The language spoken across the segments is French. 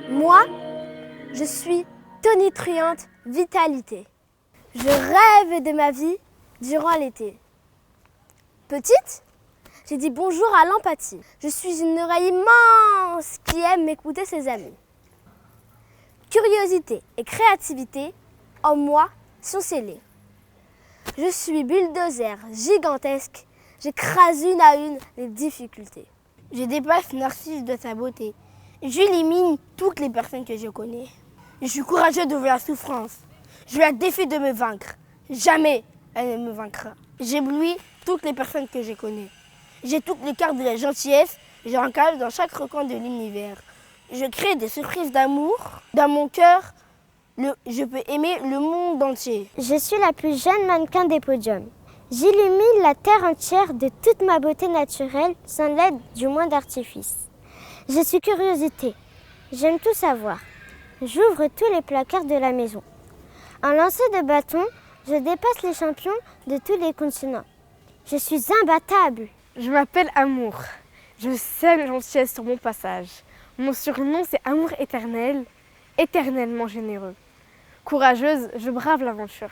Moi, je suis tonitruante vitalité. Je rêve de ma vie durant l'été. Petite, j'ai dit bonjour à l'empathie. Je suis une oreille immense qui aime écouter ses amis. Curiosité et créativité en moi sont scellées. Je suis bulldozer gigantesque, j'écrase une à une les difficultés. Je dépasse Narcisse de sa beauté. J'élimine toutes les personnes que je connais. Je suis courageux devant la souffrance. Je la défie de me vaincre. Jamais elle ne me vaincra. J'éblouis toutes les personnes que je connais. J'ai toutes les cartes de la gentillesse. J'encale dans chaque recoin de l'univers. Je crée des surprises d'amour. Dans mon cœur, je peux aimer le monde entier. Je suis la plus jeune mannequin des podiums. J'illumine la terre entière de toute ma beauté naturelle sans l'aide du moins d'artifice. Je suis curiosité. J'aime tout savoir. J'ouvre tous les placards de la maison. En lancer de bâton, je dépasse les champions de tous les continents. Je suis imbattable. Je m'appelle Amour. Je sème gentillesse sur mon passage. Mon surnom, c'est Amour éternel, éternellement généreux. Courageuse, je brave l'aventure.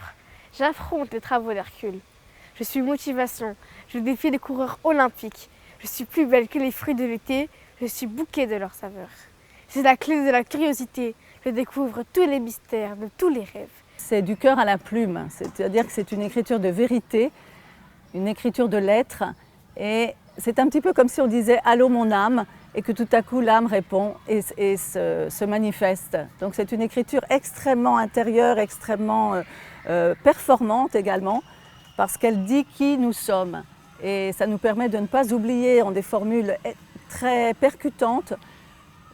J'affronte les travaux d'Hercule. Je suis motivation. Je défie les coureurs olympiques. Je suis plus belle que les fruits de l'été. Je suis bouquet de leurs saveurs. C'est la clé de la curiosité. Je découvre tous les mystères de tous les rêves. C'est du cœur à la plume, c'est-à-dire que c'est une écriture de vérité, une écriture de lettres. Et c'est un petit peu comme si on disait « Allô mon âme » et que tout à coup l'âme répond et se manifeste. Donc c'est une écriture extrêmement intérieure, extrêmement performante également, parce qu'elle dit qui nous sommes. Et ça nous permet de ne pas oublier en des formules très percutantes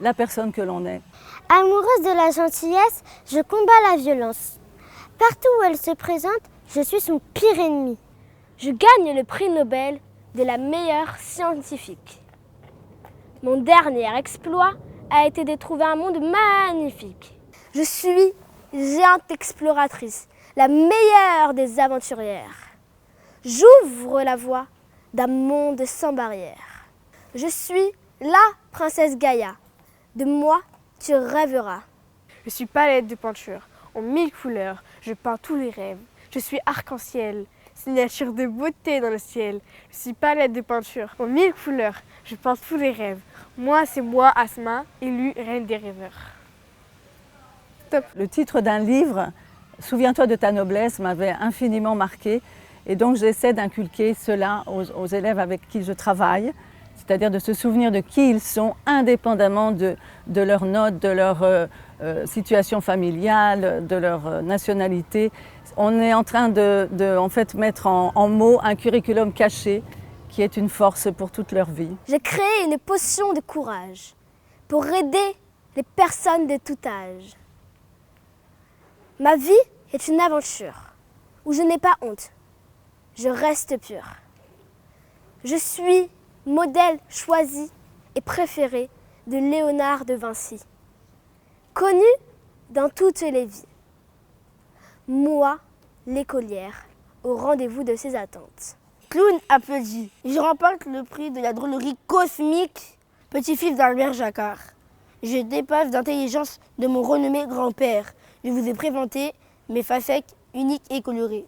la personne que l'on est. Amoureuse de la gentillesse, je combats la violence. Partout où elle se présente, je suis son pire ennemi. Je gagne le prix Nobel de la meilleure scientifique. Mon dernier exploit a été de trouver un monde magnifique. Je suis géante exploratrice, la meilleure des aventurières. J'ouvre la voie d'un monde sans barrières. Je suis la princesse Gaïa. De moi, tu rêveras. Je suis palette de peinture, en 1000 couleurs. Je peins tous les rêves. Je suis arc-en-ciel, signature de beauté dans le ciel. Je suis palette de peinture, en 1000 couleurs. Je peins tous les rêves. Moi, c'est moi, Asma, élue reine des rêveurs. Top. Le titre d'un livre, « Souviens-toi de ta noblesse », m'avait infiniment marqué. Et donc j'essaie d'inculquer cela aux élèves avec qui je travaille, c'est-à-dire de se souvenir de qui ils sont, indépendamment de leurs notes, de leur situation familiale, de leur nationalité. On est en train de en fait, mettre en mots un curriculum caché qui est une force pour toute leur vie. J'ai créé une potion de courage pour aider les personnes de tout âge. Ma vie est une aventure où je n'ai pas honte. Je reste pure. Je suis modèle choisi et préféré de Léonard de Vinci, connu dans toutes les vies. Moi, l'écolière, au rendez-vous de ses attentes. Clown applaudi. Je remporte le prix de la drôlerie cosmique, petit-fils d'Albert Jacquard. Je dépasse l'intelligence de mon renommé grand-père. Je vous ai présenté mes facettes uniques et colorées.